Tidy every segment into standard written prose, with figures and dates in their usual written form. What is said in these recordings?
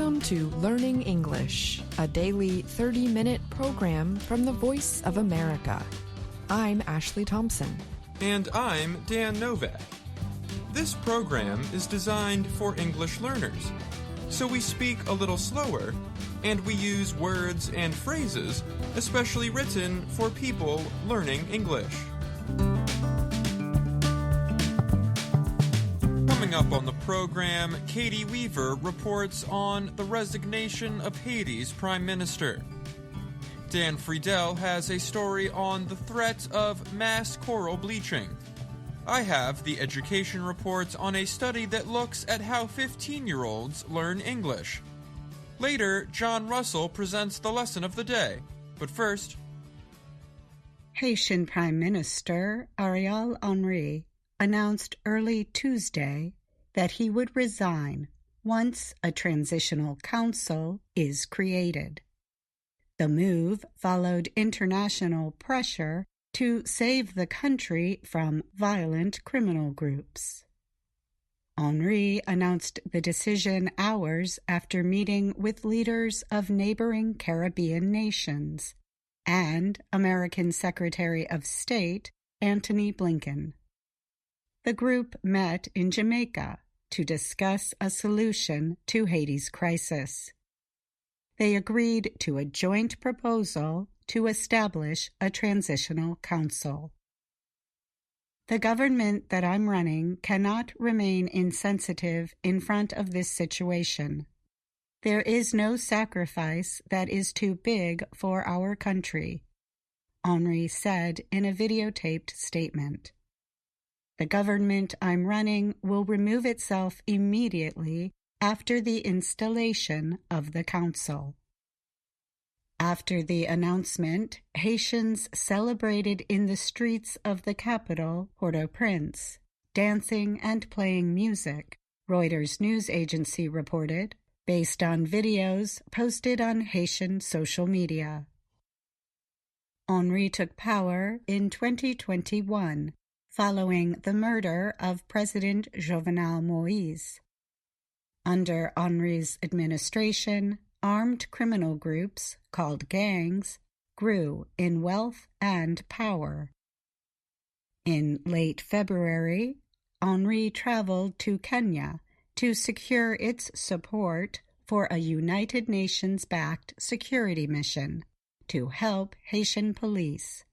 Welcome to Learning English, a daily 30-minute program from the Voice of America. I'm Ashley Thompson. And I'm Dan Novak. This program is designed for English learners, so we speak a little slower, and we use words and phrases especially written for people learning English. Coming up on the program, Katie Weaver reports on the resignation of Haiti's Prime Minister. Dan Friedel has a story on the threat of mass coral bleaching. I have the education reports on a study that looks at how 15-year-olds learn English. Later, John Russell presents the lesson of the day. But first, Haitian Prime Minister Ariel Henry announced early Tuesday that he would resign once a transitional council is created. The move followed international pressure to save the country from violent criminal groups. Henry announced the decision hours after meeting with leaders of neighboring Caribbean nations and American Secretary of State Antony Blinken. The group met in Jamaica to discuss a solution to Haiti's crisis. They agreed to a joint proposal to establish a transitional council. The government that I'm running cannot remain insensitive in front of this situation. There is no sacrifice that is too big for our country, Henry said in a videotaped statement. The government I'm running will remove itself immediately after the installation of the council. After the announcement, Haitians celebrated in the streets of the capital, Port-au-Prince, dancing and playing music, Reuters news agency reported, based on videos posted on Haitian social media. Henry took power in 2021, following the murder of President Jovenel Moïse. Under Henry's administration, armed criminal groups, called gangs, grew in wealth and power. In late February, Henry traveled to Kenya to secure its support for a United Nations-backed security mission to help Haitian police.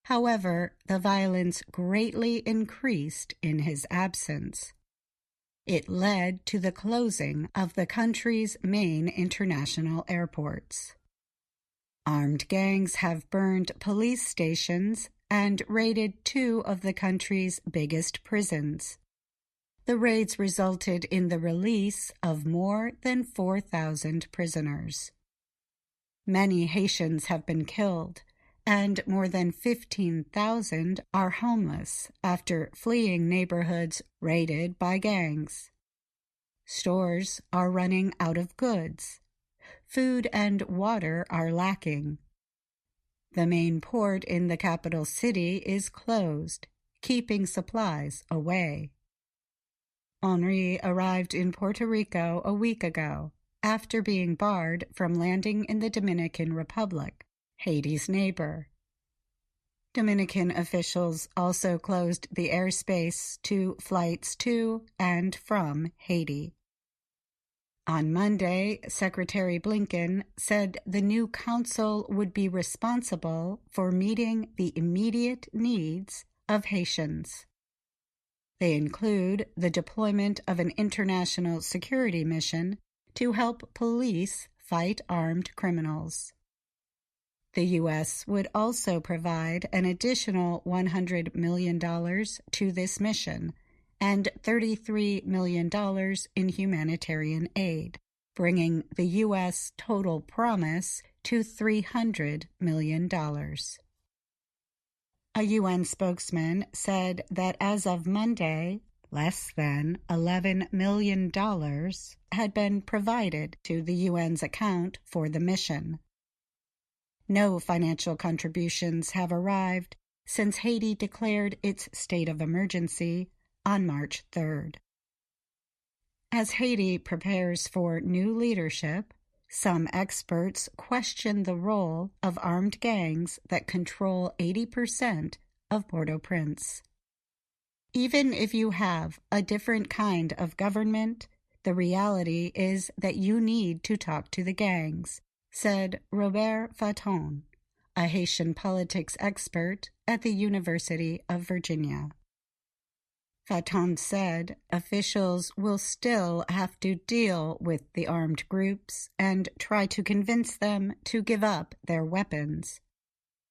However, the violence greatly increased in his absence. It led to the closing of the country's main international airports. Armed gangs have burned police stations and raided two of the country's biggest prisons. The raids resulted in the release of more than 4,000 prisoners. Many Haitians have been killed, and more than 15,000 are homeless after fleeing neighborhoods raided by gangs. Stores are running out of goods. Food and water are lacking. The main port in the capital city is closed, keeping supplies away. Henry arrived in Puerto Rico a week ago, after being barred from landing in the Dominican Republic, Haiti's neighbor. Dominican officials also closed the airspace to flights to and from Haiti. On Monday, Secretary Blinken said the new council would be responsible for meeting the immediate needs of Haitians. They include the deployment of an international security mission to help police fight armed criminals. The U.S. would also provide an additional $100 million to this mission and $33 million in humanitarian aid, bringing the U.S. total promise to $300 million. A UN spokesman said that as of Monday, less than $11 million had been provided to the UN's account for the mission. No financial contributions have arrived since Haiti declared its state of emergency on March 3rd. As Haiti prepares for new leadership, some experts question the role of armed gangs that control 80% of Port-au-Prince. Even if you have a different kind of government, the reality is that you need to talk to the gangs, said Robert Faton, a Haitian politics expert at the University of Virginia. Faton said officials will still have to deal with the armed groups and try to convince them to give up their weapons.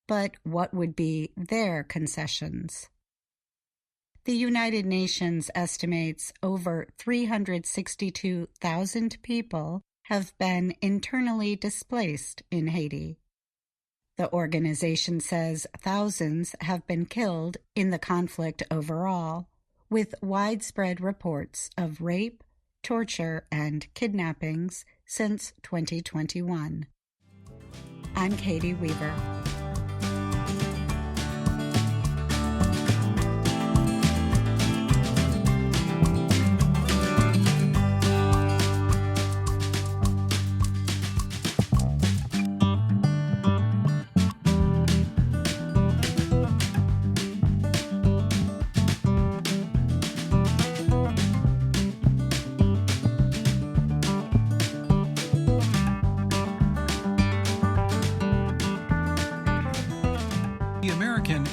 But what would be their concessions? The United Nations estimates over 362,000 people have been internally displaced in Haiti. The organization says thousands have been killed in the conflict overall, with widespread reports of rape, torture, and kidnappings since 2021. I'm Katie Weaver.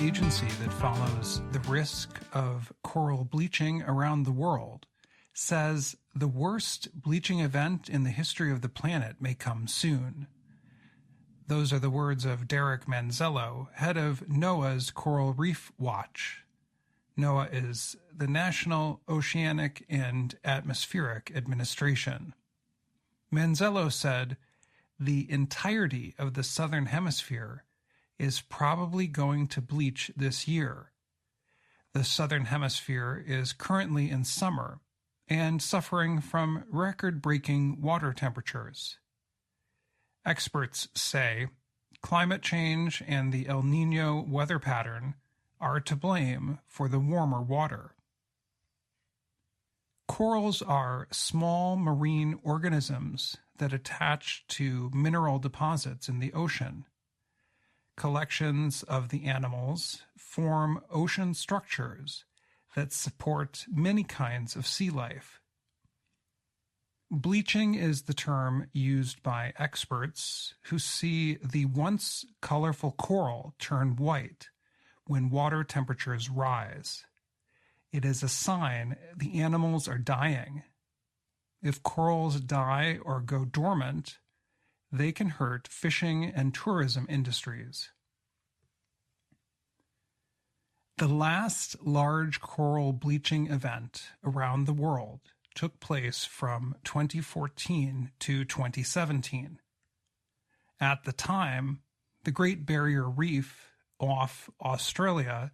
Agency that follows the risk of coral bleaching around the world says the worst bleaching event in the history of the planet may come soon. Those are the words of Derek Manzello, head of NOAA's Coral Reef Watch. NOAA is the National Oceanic and Atmospheric Administration. Manzello said the entirety of the southern hemisphere is probably going to bleach this year. The southern hemisphere is currently in summer and suffering from record-breaking water temperatures. Experts say climate change and the El Niño weather pattern are to blame for the warmer water. Corals are small marine organisms that attach to mineral deposits in the ocean. Collections of the animals form ocean structures that support many kinds of sea life. Bleaching is the term used by experts who see the once colorful coral turn white when water temperatures rise. It is a sign the animals are dying. If corals die or go dormant, they can hurt fishing and tourism industries. The last large coral bleaching event around the world took place from 2014 to 2017. At the time, the Great Barrier Reef off Australia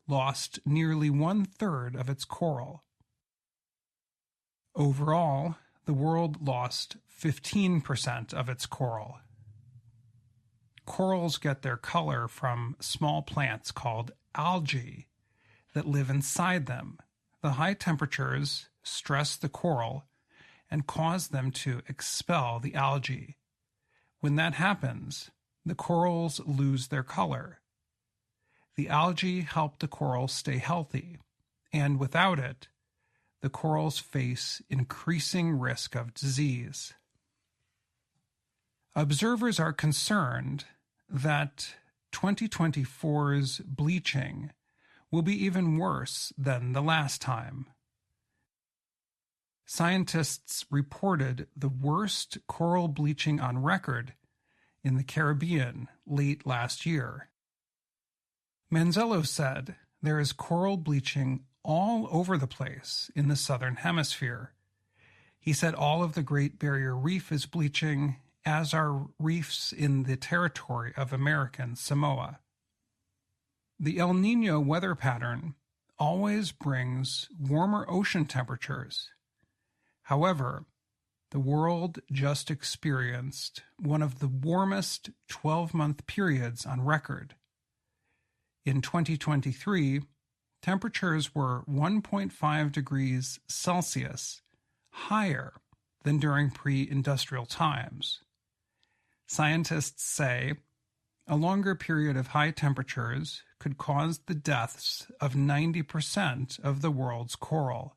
lost nearly 1/3 of its coral. Overall, the world lost 15% of its coral. Corals get their color from small plants called algae that live inside them. The high temperatures stress the coral and cause them to expel the algae. When that happens, the corals lose their color. The algae help the coral stay healthy, and without it, the corals face increasing risk of disease. Observers are concerned that 2024's bleaching will be even worse than the last time. Scientists reported the worst coral bleaching on record in the Caribbean late last year. Manzello said there is coral bleaching all over the place in the southern hemisphere. He said all of the Great Barrier Reef is bleaching, as are reefs in the territory of American Samoa. The El Niño weather pattern always brings warmer ocean temperatures. However, the world just experienced one of the warmest 12-month periods on record. In 2023, temperatures were 1.5 degrees Celsius higher than during pre-industrial times. Scientists say a longer period of high temperatures could cause the deaths of 90% of the world's coral.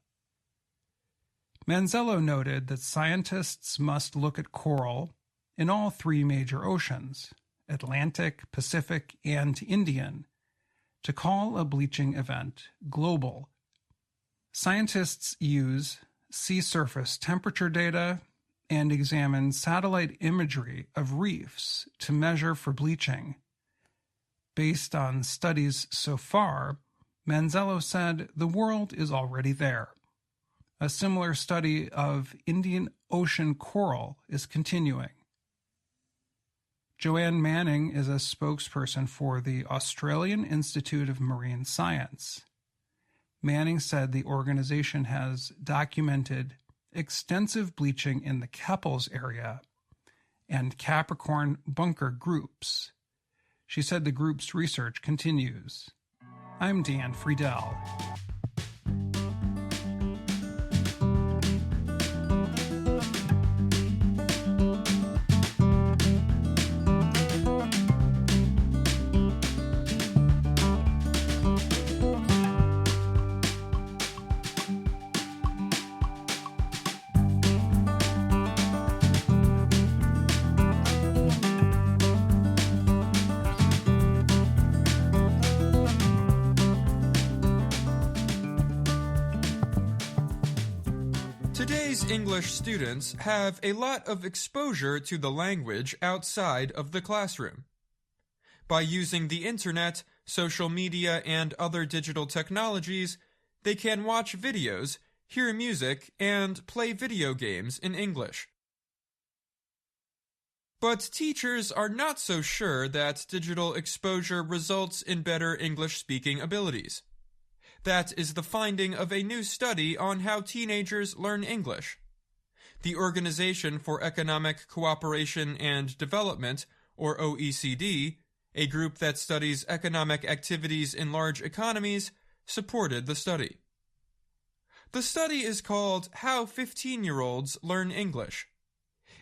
Manzello noted that scientists must look at coral in all three major oceans, Atlantic, Pacific, and Indian, to call a bleaching event global. Scientists use sea surface temperature data and examine satellite imagery of reefs to measure for bleaching. Based on studies so far, Manzello said the world is already there. A similar study of Indian Ocean coral is continuing. Joanne Manning is a spokesperson for the Australian Institute of Marine Science. Manning said the organization has documented extensive bleaching in the Keppels area and Capricorn bunker groups. She said the group's research continues. I'm Dan Friedel. Today's English students have a lot of exposure to the language outside of the classroom. By using the internet, social media, and other digital technologies, they can watch videos, hear music, and play video games in English. But teachers are not so sure that digital exposure results in better English-speaking abilities. That is the finding of a new study on how teenagers learn English. The Organization for Economic Cooperation and Development, or OECD, a group that studies economic activities in large economies, supported the study. The study is called How 15-Year-Olds Learn English.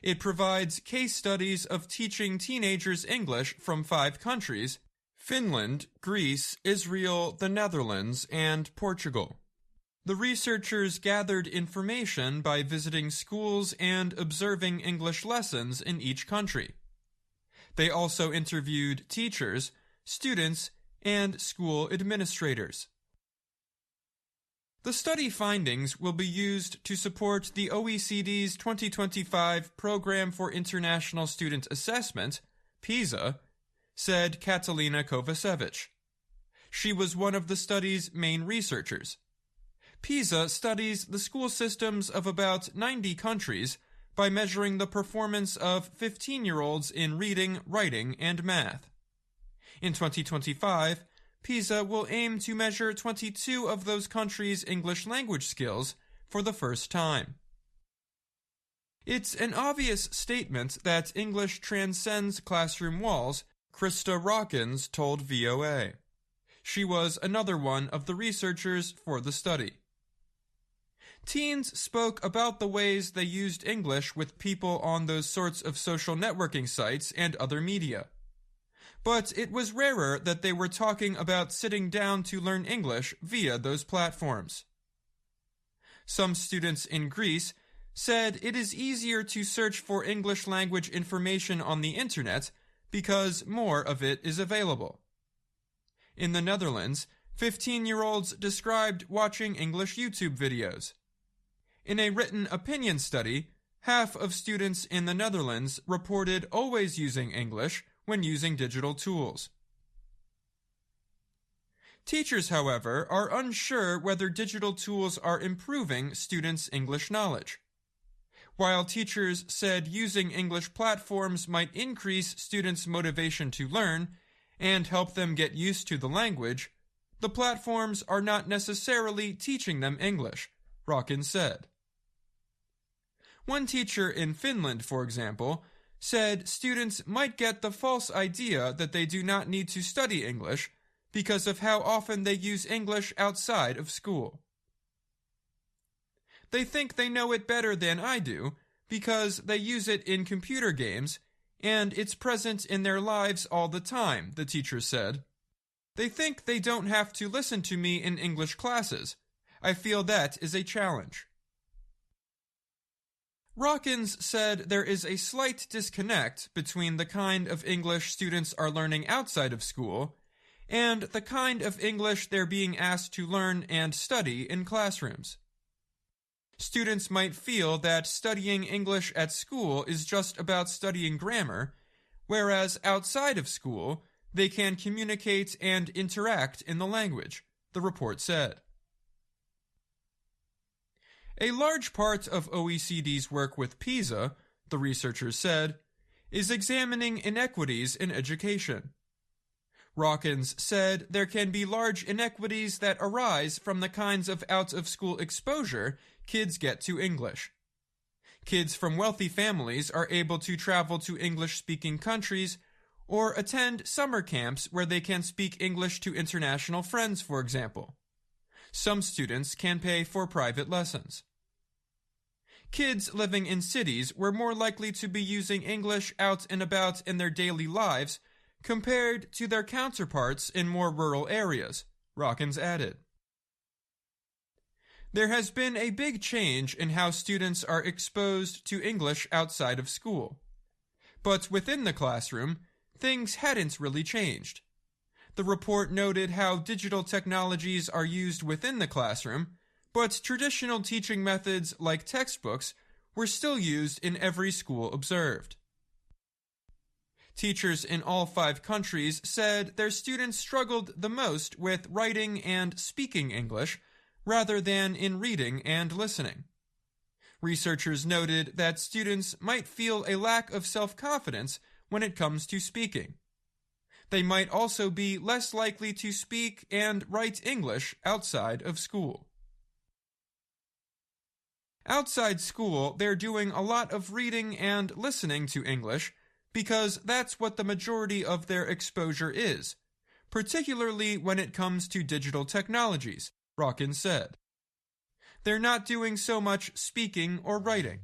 It provides case studies of teaching teenagers English from 5 countries: Finland, Greece, Israel, the Netherlands, and Portugal. The researchers gathered information by visiting schools and observing English lessons in each country. They also interviewed teachers, students, and school administrators. The study findings will be used to support the OECD's 2025 Program for International Student Assessment, PISA, said Katalina Kovacevic. She was one of the study's main researchers. PISA studies the school systems of about 90 countries by measuring the performance of 15-year-olds in reading, writing, and math. In 2025, PISA will aim to measure 22 of those countries' English language skills for the first time. It's an obvious statement that English transcends classroom walls, Krista Rawkins told VOA. She was another one of the researchers for the study. Teens spoke about the ways they used English with people on those sorts of social networking sites and other media. But it was rarer that they were talking about sitting down to learn English via those platforms. Some students in Greece said it is easier to search for English language information on the internet because more of it is available. In the Netherlands, 15-year-olds described watching English YouTube videos. In a written opinion study, half of students in the Netherlands reported always using English when using digital tools. Teachers, however, are unsure whether digital tools are improving students' English knowledge. While teachers said using English platforms might increase students' motivation to learn and help them get used to the language, the platforms are not necessarily teaching them English, Rawkins said. One teacher in Finland, for example, said students might get the false idea that they do not need to study English because of how often they use English outside of school. They think they know it better than I do because they use it in computer games and it's present in their lives all the time, the teacher said. They think they don't have to listen to me in English classes. I feel that is a challenge. Rawkins said there is a slight disconnect between the kind of English students are learning outside of school and the kind of English they're being asked to learn and study in classrooms. Students might feel that studying English at school is just about studying grammar, whereas outside of school, they can communicate and interact in the language, the report said. A large part of OECD's work with PISA, the researchers said, is examining inequities in education. Rawkins said there can be large inequities that arise from the kinds of out-of-school exposure kids get to English. Kids from wealthy families are able to travel to English-speaking countries or attend summer camps where they can speak English to international friends, for example. Some students can pay for private lessons. Kids living in cities were more likely to be using English out and about in their daily lives compared to their counterparts in more rural areas, Rawkins added. There has been a big change in how students are exposed to English outside of school. But within the classroom, things hadn't really changed. The report noted how digital technologies are used within the classroom, but traditional teaching methods like textbooks were still used in every school observed. Teachers in all 5 countries said their students struggled the most with writing and speaking English rather than in reading and listening. Researchers noted that students might feel a lack of self-confidence when it comes to speaking. They might also be less likely to speak and write English outside of school. Outside school, they're doing a lot of reading and listening to English because that's what the majority of their exposure is, particularly when it comes to digital technologies, Rawkins said. They're not doing so much speaking or writing.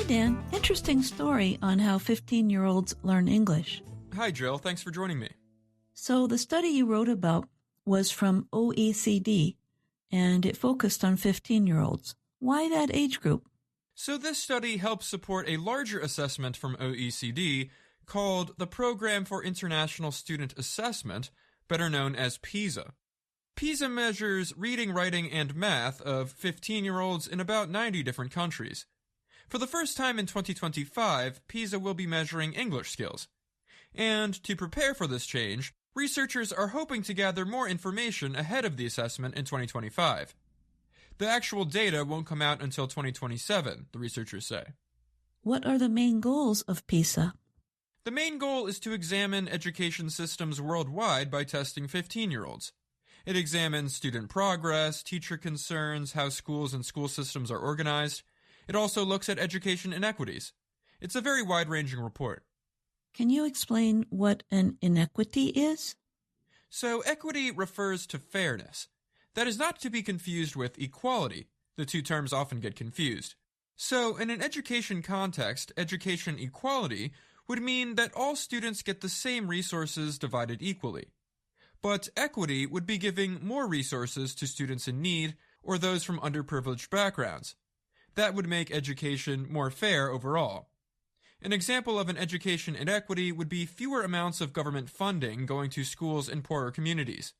Dan, interesting story on how 15-year-olds learn English. Hi, Jill. Thanks for joining me. So the study you wrote about was from OECD, and it focused on 15-year-olds. Why that age group? So this study helps support a larger assessment from OECD called the Program for International Student Assessment, better known as PISA. PISA measures reading, writing, and math of 15-year-olds in about 90 different countries. For the first time in 2025, PISA will be measuring English skills. And to prepare for this change, researchers are hoping to gather more information ahead of the assessment in 2025. The actual data won't come out until 2027, the researchers say. What are the main goals of PISA? The main goal is to examine education systems worldwide by testing 15-year-olds. It examines student progress, teacher concerns, how schools and school systems are organized. It also looks at education inequities. It's a very wide-ranging report. Can you explain what an inequity is? So, equity refers to fairness. That is not to be confused with equality. The two terms often get confused. So, in an education context, education equality would mean that all students get the same resources divided equally. But equity would be giving more resources to students in need or those from underprivileged backgrounds. That would make education more fair overall. An example of an education inequity would be fewer amounts of government funding going to schools in poorer communities.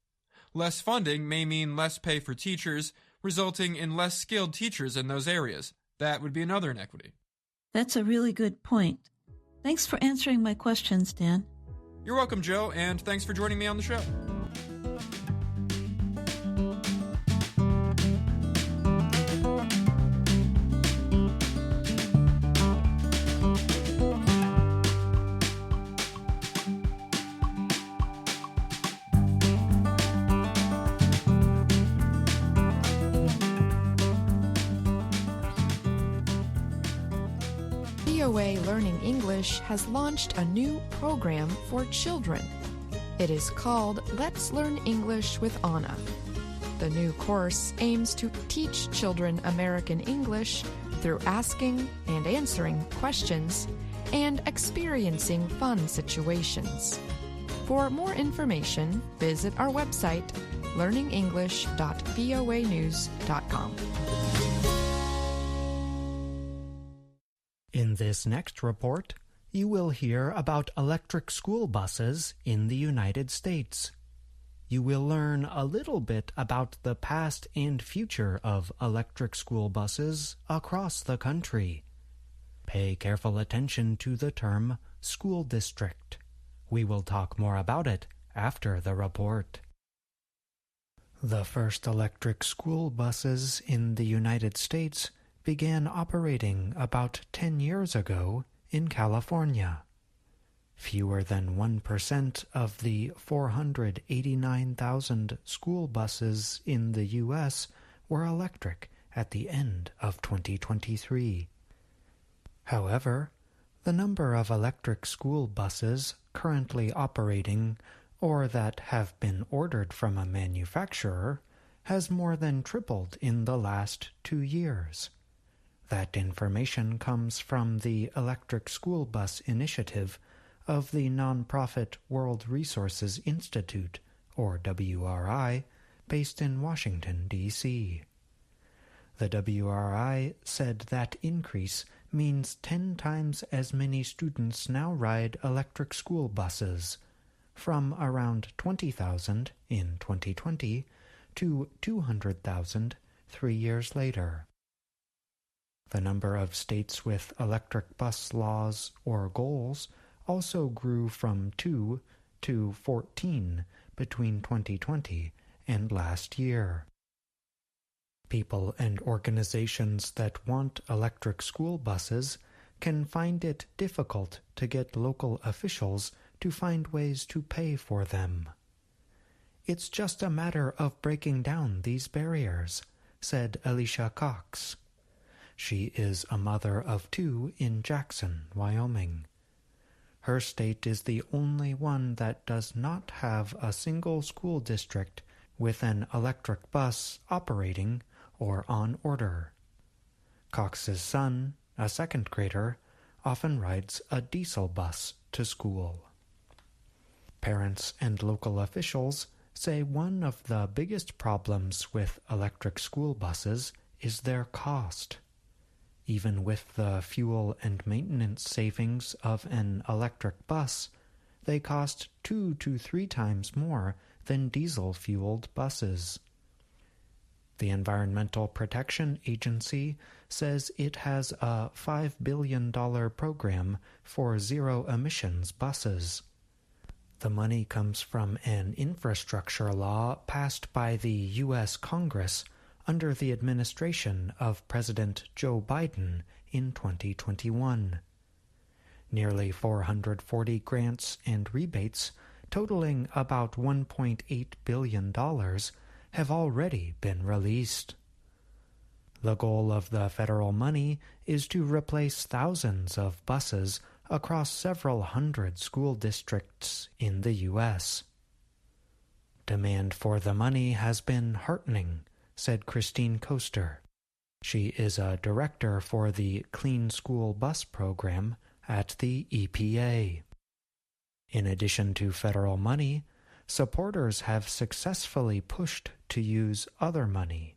Less funding may mean less pay for teachers, resulting in less skilled teachers in those areas. That would be another inequity. That's a really good point. Thanks for answering my questions, Dan. You're welcome, Joe, and thanks for joining me on the show. VOA Learning English has launched a new program for children. It is called Let's Learn English with Anna. The new course aims to teach children American English through asking and answering questions and experiencing fun situations. For more information, visit our website, learningenglish.voanews.com. In this next report, you will hear about electric school buses in the United States. You will learn a little bit about the past and future of electric school buses across the country. Pay careful attention to the term school district. We will talk more about it after the report. The first electric school buses in the United States began operating about 10 years ago in California. Fewer than 1% of the 489,000 school buses in the U.S. were electric at the end of 2023. However, the number of electric school buses currently operating or that have been ordered from a manufacturer has more than tripled in the last 2 years. That information comes from the Electric School Bus Initiative of the nonprofit World Resources Institute, or WRI, based in Washington, D.C. The WRI said that increase means 10 times as many students now ride electric school buses, from around 20,000 in 2020 to 200,000 3 years later. The number of states with electric bus laws or goals also grew from 2 to 14 between 2020 and last year. People and organizations that want electric school buses can find it difficult to get local officials to find ways to pay for them. It's just a matter of breaking down these barriers, said Alicia Cox. She is a mother of 2 in Jackson, Wyoming. Her state is the only one that does not have a single school district with an electric bus operating or on order. Cox's son, a 2nd grader, often rides a diesel bus to school. Parents and local officials say one of the biggest problems with electric school buses is their cost. Even with the fuel and maintenance savings of an electric bus, they cost 2 to 3 times more than diesel-fueled buses. The Environmental Protection Agency says it has a $5 billion program for zero-emissions buses. The money comes from an infrastructure law passed by the U.S. Congress under the administration of President Joe Biden in 2021. Nearly 440 grants and rebates, totaling about $1.8 billion, have already been released. The goal of the federal money is to replace thousands of buses across several hundred school districts in the U.S. Demand for the money has been heartening, said Christine Koester. She is a director for the Clean School Bus Program at the EPA. In addition to federal money, supporters have successfully pushed to use other money.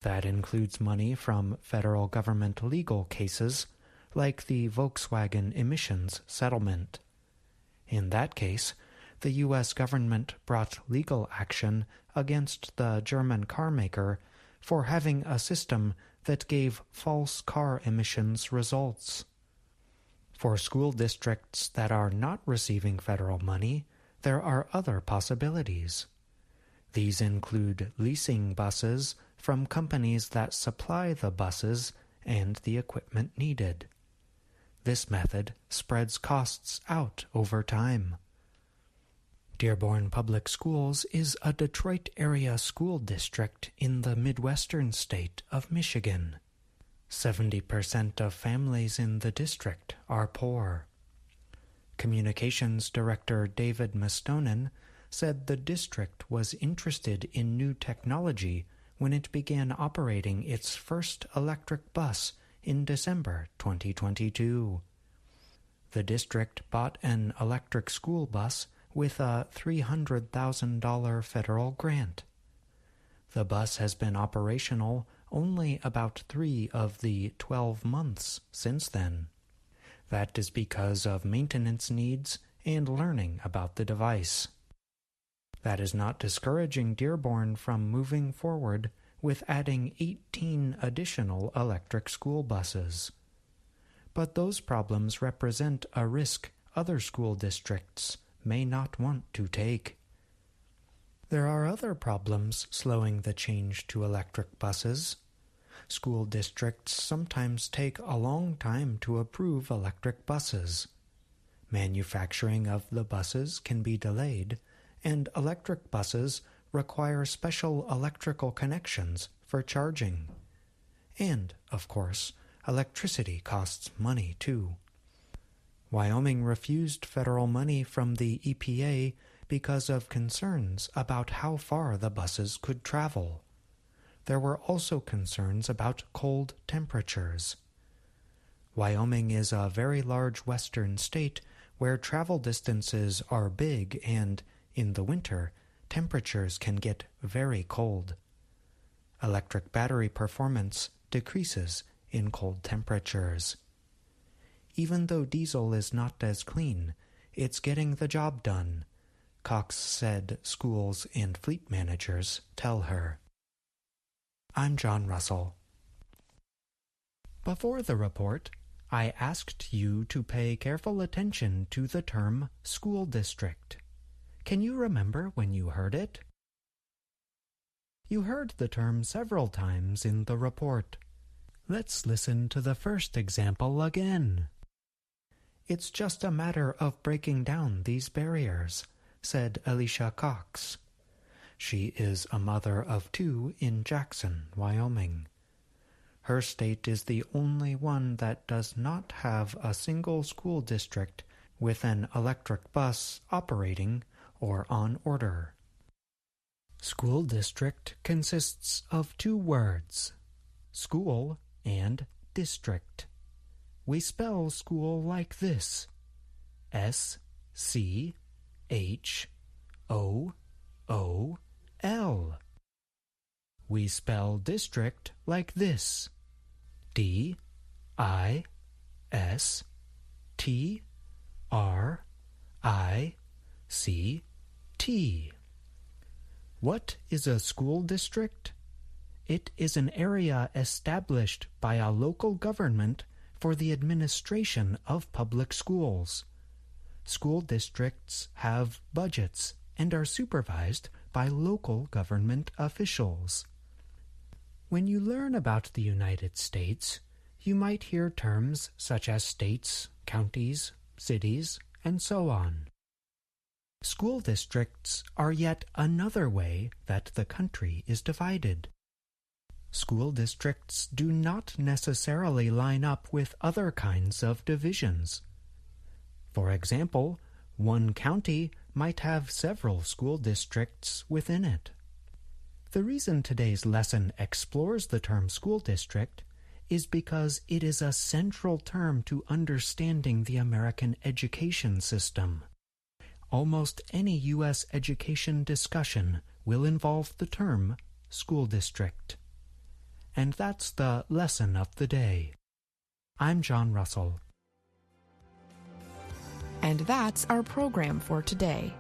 That includes money from federal government legal cases, like the Volkswagen emissions settlement. In that case, the U.S. government brought legal action against the German carmaker for having a system that gave false car emissions results. For school districts that are not receiving federal money, there are other possibilities. These include leasing buses from companies that supply the buses and the equipment needed. This method spreads costs out over time. Dearborn Public Schools is a Detroit-area school district in the Midwestern state of Michigan. 70% of families in the district are poor. Communications Director David Mastonin said the district was interested in new technology when it began operating its first electric bus in December 2022. The district bought an electric school bus with a $300,000 federal grant. The bus has been operational only about 3 of the 12 months since then. That is because of maintenance needs and learning about the device. That is not discouraging Dearborn from moving forward with adding 18 additional electric school buses. But those problems represent a risk other school districts may not want to take. There are other problems slowing the change to electric buses. School districts sometimes take a long time to approve electric buses. Manufacturing of the buses can be delayed, and electric buses require special electrical connections for charging. And, of course, electricity costs money too. Wyoming refused federal money from the EPA because of concerns about how far the buses could travel. There were also concerns about cold temperatures. Wyoming is a very large western state where travel distances are big and, in the winter, temperatures can get very cold. Electric battery performance decreases in cold temperatures. Even though diesel is not as clean, it's getting the job done, Cox said schools and fleet managers tell her. I'm John Russell. Before the report, I asked you to pay careful attention to the term school district. Can you remember when you heard it? You heard the term several times in the report. Let's listen to the first example again. It's just a matter of breaking down these barriers, said Alicia Cox. She is a mother of 2 in Jackson, Wyoming. Her state is the only one that does not have a single school district with an electric bus operating or on order. School district consists of 2 words, school and district. We spell school like this, S-C-H-O-O-L. We spell district like this, D-I-S-T-R-I-C-T. What is a school district? It is an area established by a local government for the administration of public schools. School districts have budgets and are supervised by local government officials. When you learn about the United States, you might hear terms such as states, counties, cities, and so on. School districts are yet another way that the country is divided. School districts do not necessarily line up with other kinds of divisions. For example, one county might have several school districts within it. The reason today's lesson explores the term school district is because it is a central term to understanding the American education system. Almost any U.S. education discussion will involve the term school district. And that's the lesson of the day. I'm John Russell. And that's our program for today.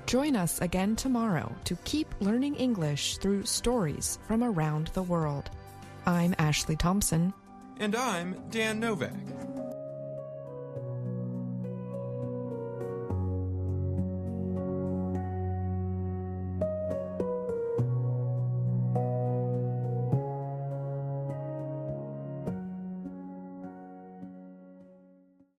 Join us again tomorrow to keep learning English through stories from around the world. I'm Ashley Thompson. And I'm Dan Novak.